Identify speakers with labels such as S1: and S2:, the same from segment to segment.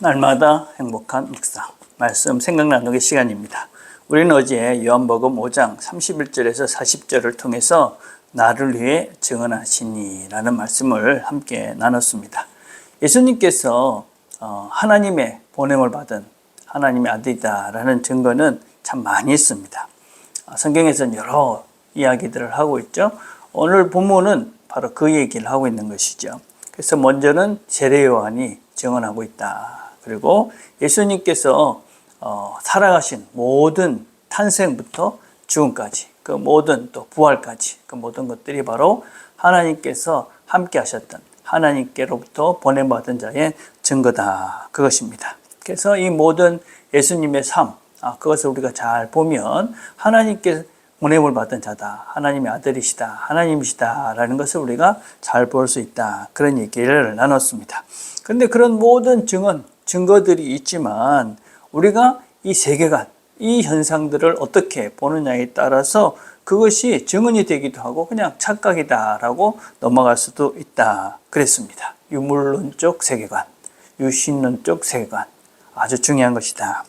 S1: 날마다 행복한 묵상 말씀 생각 나누기 시간입니다. 우리는 어제 요한복음 5장 31절에서 40절을 통해서 나를 위해 증언하시니 라는 말씀을 함께 나눴습니다. 예수님께서 하나님의 보냄을 받은 하나님의 아들이다 라는 증거는 참 많이 있습니다. 성경에서는 여러 이야기들을 하고 있죠. 오늘 본문은 바로 그 얘기를 하고 있는 것이죠. 그래서 먼저는 세례 요한이 증언하고 있다. 그리고 예수님께서 살아가신 모든 탄생부터 죽음까지 그 모든 또 부활까지 그 모든 것들이 바로 하나님께서 함께 하셨던 하나님께로부터 보냄받은 자의 증거다. 그것입니다. 그래서 이 모든 예수님의 삶 그것을 우리가 잘 보면 하나님께 보냄을 받은 자다. 하나님의 아들이시다. 하나님이시다. 라는 것을 우리가 잘 볼 수 있다. 그런 얘기를 나눴습니다. 그런데 그런 모든 증거들이 있지만 우리가 이 세계관, 이 현상들을 어떻게 보느냐에 따라서 그것이 증언이 되기도 하고 그냥 착각이다라고 넘어갈 수도 있다. 그랬습니다. 유물론적 세계관, 유신론적 세계관 아주 중요한 것이다.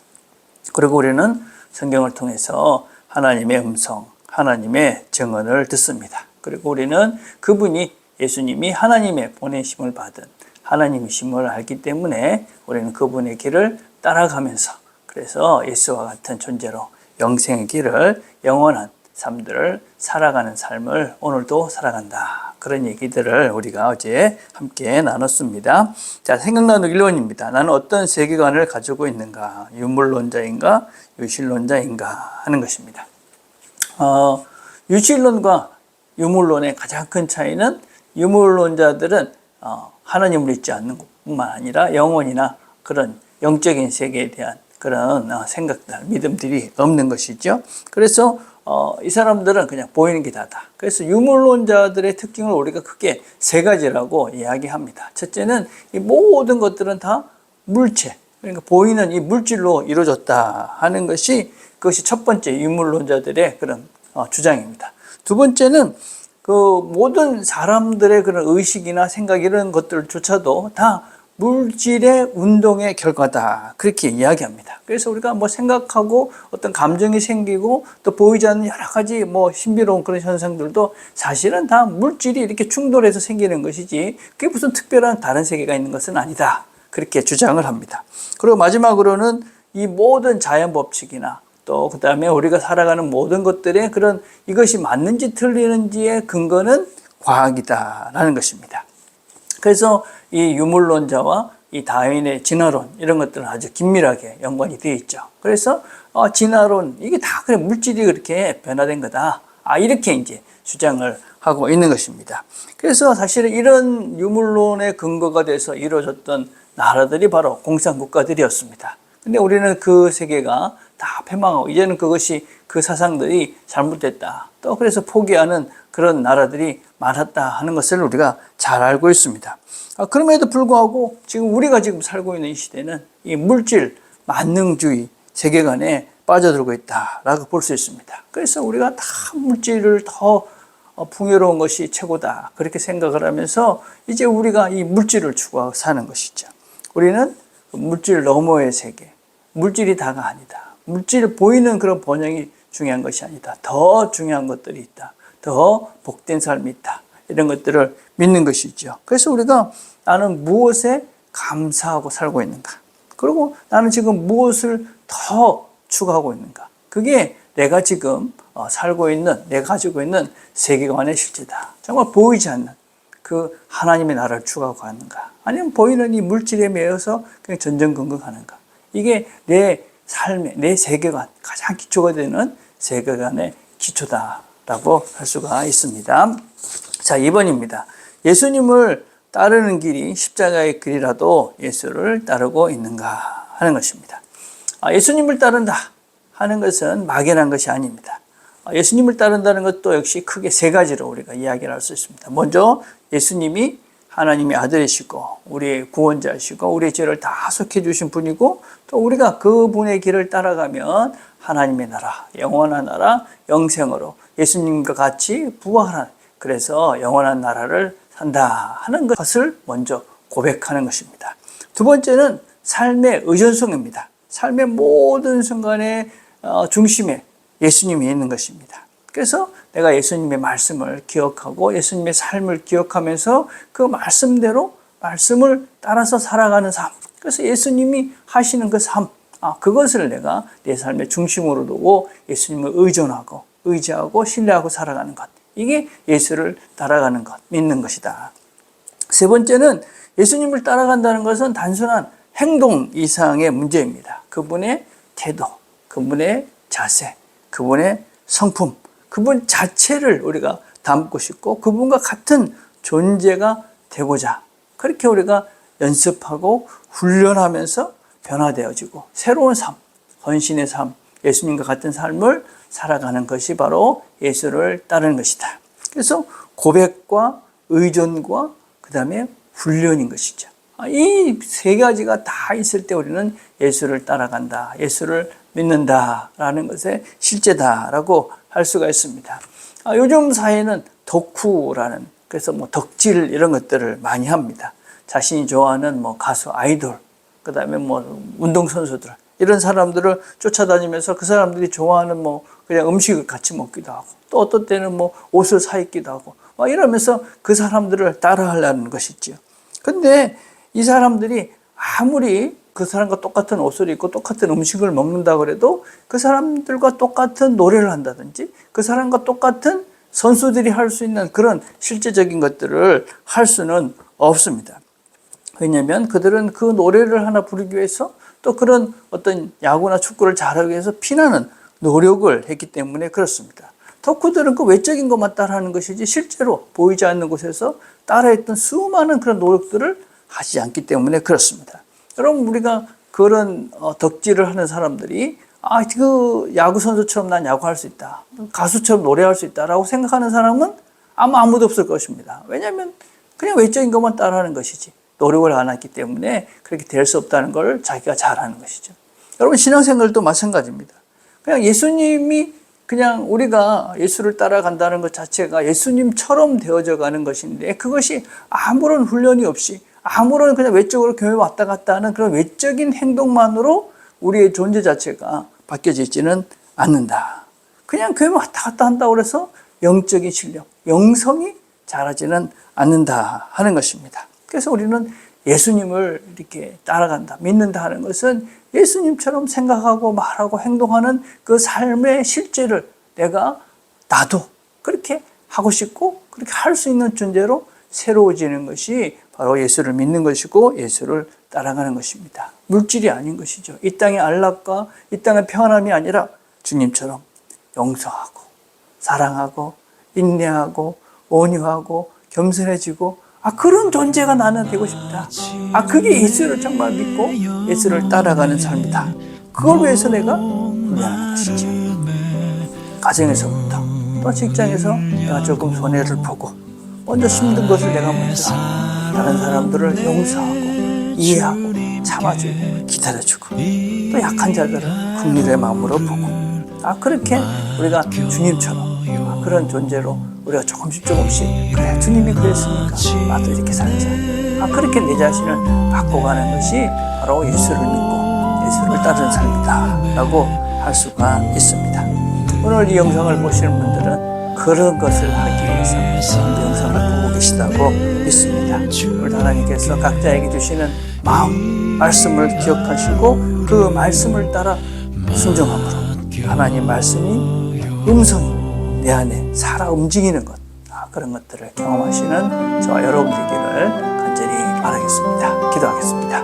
S1: 그리고 우리는 성경을 통해서 하나님의 음성, 하나님의 증언을 듣습니다. 그리고 우리는 그분이 예수님이 하나님의 보내심을 받은 하나님이심을 알기 때문에 우리는 그분의 길을 따라가면서 그래서 예수와 같은 존재로 영생의 길을 영원한 삶들을 살아가는 삶을 오늘도 살아간다. 그런 얘기들을 우리가 어제 함께 나눴습니다. 자, 생각 나누기 1번입니다. 나는 어떤 세계관을 가지고 있는가? 유물론자인가? 유실론자인가? 하는 것입니다. 유실론과 유물론의 가장 큰 차이는 유물론자들은 하나님을 믿지 않는 것뿐만 아니라 영혼이나 그런 영적인 세계에 대한 그런 생각들, 믿음들이 없는 것이죠. 그래서 이 사람들은 그냥 보이는 게 다다. 그래서 유물론자들의 특징을 우리가 크게 세 가지라고 이야기합니다. 첫째는 이 모든 것들은 다 물체, 그러니까 보이는 이 물질로 이루어졌다 하는 그것이 첫 번째 유물론자들의 그런 주장입니다. 두 번째는 그 모든 사람들의 그런 의식이나 생각 이런 것들조차도 다 물질의 운동의 결과다. 그렇게 이야기합니다. 그래서 우리가 뭐 생각하고 어떤 감정이 생기고 또 보이지 않는 여러 가지 신비로운 그런 현상들도 사실은 다 물질이 이렇게 충돌해서 생기는 것이지 그게 무슨 특별한 다른 세계가 있는 것은 아니다. 그렇게 주장을 합니다. 그리고 마지막으로는 이 모든 자연 법칙이나 또 그 다음에 우리가 살아가는 모든 것들의 그런 이것이 맞는지 틀리는지의 근거는 과학이다라는 것입니다. 그래서 이 유물론자와 이 다윈의 진화론 이런 것들은 아주 긴밀하게 연관이 되어 있죠. 그래서 진화론 이게 다 그래 물질이 그렇게 변화된 거다. 이렇게 이제 주장을 하고 있는 것입니다. 그래서 사실은 이런 유물론의 근거가 돼서 이루어졌던 나라들이 바로 공산국가들이었습니다. 근데 우리는 그 세계가 다 패망하고 이제는 그것이 그 사상들이 잘못됐다. 또 그래서 포기하는 그런 나라들이 많았다 하는 것을 우리가 잘 알고 있습니다. 그럼에도 불구하고 우리가 지금 살고 있는 이 시대는 이 물질 만능주의 세계관에 빠져들고 있다라고 볼 수 있습니다. 그래서 우리가 다 물질을 더 풍요로운 것이 최고다 그렇게 생각을 하면서 이제 우리가 이 물질을 추구하고 사는 것이죠. 우리는 물질 너머의 세계, 물질이 다가 아니다. 물질 보이는 그런 번영이 중요한 것이 아니다. 더 중요한 것들이 있다. 더 복된 삶이 있다. 이런 것들을 믿는 것이죠. 그래서 우리가 나는 무엇에 감사하고 살고 있는가? 그리고 나는 지금 무엇을 더 추구하고 있는가? 그게 내가 지금 살고 있는, 내가 가지고 있는 세계관의 실제다. 정말 보이지 않는 그 하나님의 나라를 추구하고 가는가? 아니면 보이는 이 물질에 매여서 그냥 전전긍긍하는가? 이게 내 삶의, 내 세계관, 가장 기초가 되는 세계관의 기초다라고 할 수가 있습니다. 자, 2번입니다. 예수님을 따르는 길이 십자가의 길이라도 예수를 따르고 있는가 하는 것입니다. 예수님을 따른다 하는 것은 막연한 것이 아닙니다. 예수님을 따른다는 것도 역시 크게 세 가지로 우리가 이야기를 할 수 있습니다. 먼저 예수님이 하나님의 아들이시고 우리의 구원자이시고 우리의 죄를 다 속해 주신 분이고 또 우리가 그분의 길을 따라가면 하나님의 나라, 영원한 나라, 영생으로 예수님과 같이 부활한 그래서 영원한 나라를 산다 하는 것을 먼저 고백하는 것입니다. 두 번째는 삶의 의존성입니다. 삶의 모든 순간의 중심에 예수님이 있는 것입니다. 그래서 내가 예수님의 말씀을 기억하고 예수님의 삶을 기억하면서 그 말씀대로 말씀을 따라서 살아가는 삶. 그래서 예수님이 하시는 그 삶, 그것을 내가 내 삶의 중심으로 두고 예수님을 의지하고 신뢰하고 살아가는 것. 이게 예수를 따라가는 것, 믿는 것이다. 세 번째는 예수님을 따라간다는 것은 단순한 행동 이상의 문제입니다. 그분의 태도, 그분의 자세, 그분의 성품, 그분 자체를 우리가 닮고 싶고 그분과 같은 존재가 되고자 그렇게 우리가 연습하고 훈련하면서 변화되어지고 새로운 삶, 헌신의 삶, 예수님과 같은 삶을 살아가는 것이 바로 예수를 따르는 것이다. 그래서 고백과 의존과 그 다음에 훈련인 것이죠. 이 세 가지가 다 있을 때 우리는 예수를 따라간다, 예수를 믿는다라는 것의 실제다라고 할 수가 있습니다. 요즘 사회는 덕후라는, 그래서 덕질 이런 것들을 많이 합니다. 자신이 좋아하는 가수, 아이돌, 그 다음에 운동선수들, 이런 사람들을 쫓아다니면서 그 사람들이 좋아하는 그냥 음식을 같이 먹기도 하고 또 어떤 때는 옷을 사 입기도 하고 이러면서 그 사람들을 따라하려는 것이지요. 근데 이 사람들이 아무리 그 사람과 똑같은 옷을 입고 똑같은 음식을 먹는다 그래도 그 사람들과 똑같은 노래를 한다든지 그 사람과 똑같은 선수들이 할 수 있는 그런 실제적인 것들을 할 수는 없습니다. 왜냐하면 그들은 그 노래를 하나 부르기 위해서 또 그런 어떤 야구나 축구를 잘하기 위해서 피나는 노력을 했기 때문에 그렇습니다. 덕후들은 그 외적인 것만 따라하는 것이지 실제로 보이지 않는 곳에서 따라했던 수많은 그런 노력들을 하지 않기 때문에 그렇습니다. 여러분, 우리가 그런 덕질을 하는 사람들이 그 야구 선수처럼 난 야구할 수 있다, 가수처럼 노래할 수 있다라고 생각하는 사람은 아마 아무도 없을 것입니다. 왜냐하면 그냥 외적인 것만 따라하는 것이지 노력을 안 했기 때문에 그렇게 될 수 없다는 걸 자기가 잘하는 것이죠. 여러분, 신앙생활도 마찬가지입니다. 그냥 예수님이 그냥 우리가 예수를 따라간다는 것 자체가 예수님처럼 되어져 가는 것인데 그것이 아무런 훈련이 없이 아무런 그냥 외적으로 교회 왔다 갔다 하는 그런 외적인 행동만으로 우리의 존재 자체가 바뀌어지지는 않는다. 그냥 교회 왔다 갔다 한다고 해서 영적인 실력, 영성이 자라지는 않는다 하는 것입니다. 그래서 우리는 예수님을 이렇게 따라간다, 믿는다 하는 것은 예수님처럼 생각하고 말하고 행동하는 그 삶의 실제를 나도 그렇게 하고 싶고 그렇게 할 수 있는 존재로 새로워지는 것이 바로 예수를 믿는 것이고 예수를 따라가는 것입니다. 물질이 아닌 것이죠. 이 땅의 안락과 이 땅의 평안함이 아니라 주님처럼 용서하고 사랑하고 인내하고 온유하고 겸손해지고 그런 존재가 나는 되고 싶다. 그게 예수를 정말 믿고 예수를 따라가는 삶이다. 그걸 위해서 내가 훈련하는 것이지. 가정에서부터 또 직장에서 내가 조금 손해를 보고 먼저 힘든 것을 내가 먼저 다른 사람들을 용서하고 이해하고 참아주고 기다려주고 또 약한 자들을 긍휼의 마음으로 보고 그렇게 우리가 주님처럼 그런 존재로 우리가 조금씩 그래 주님이 그랬으니까 나도 이렇게 살자. 그렇게 내 자신을 바꿔가는 것이 바로 예수를 믿고 예수를 따르는 삶이다 라고 할 수가 있습니다. 오늘 이 영상을 보시는 분들은 그런 것을 하기 위해서 이 영상을 보고 계시다고 믿습니다. 오늘 하나님께서 각자에게 주시는 마음, 말씀을 기억하시고 그 말씀을 따라 순종함으로 하나님 말씀이 음성이 내 안에 살아 움직이는 것, 그런 것들을 경험하시는 저와 여러분 되기를 간절히 바라겠습니다. 기도하겠습니다.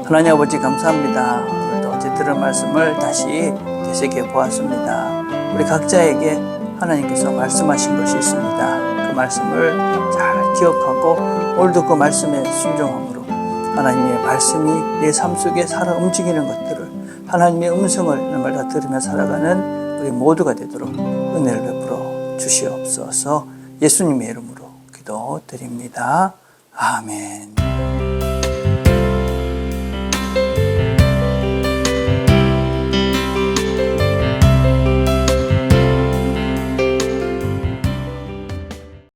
S1: 하나님 아버지 감사합니다. 오늘도 어제 들은 말씀을 다시 되새겨 보았습니다. 우리 각자에게 하나님께서 말씀하신 것이 있습니다. 그 말씀을 잘 기억하고 오늘도 그 말씀에 순종함으로 하나님의 말씀이 내 삶 속에 살아 움직이는 것들을 하나님의 음성을 날마다 들으며 살아가는 우리 모두가 되도록 은혜를 베풀어 주시옵소서. 예수님의 이름으로 기도드립니다. 아멘.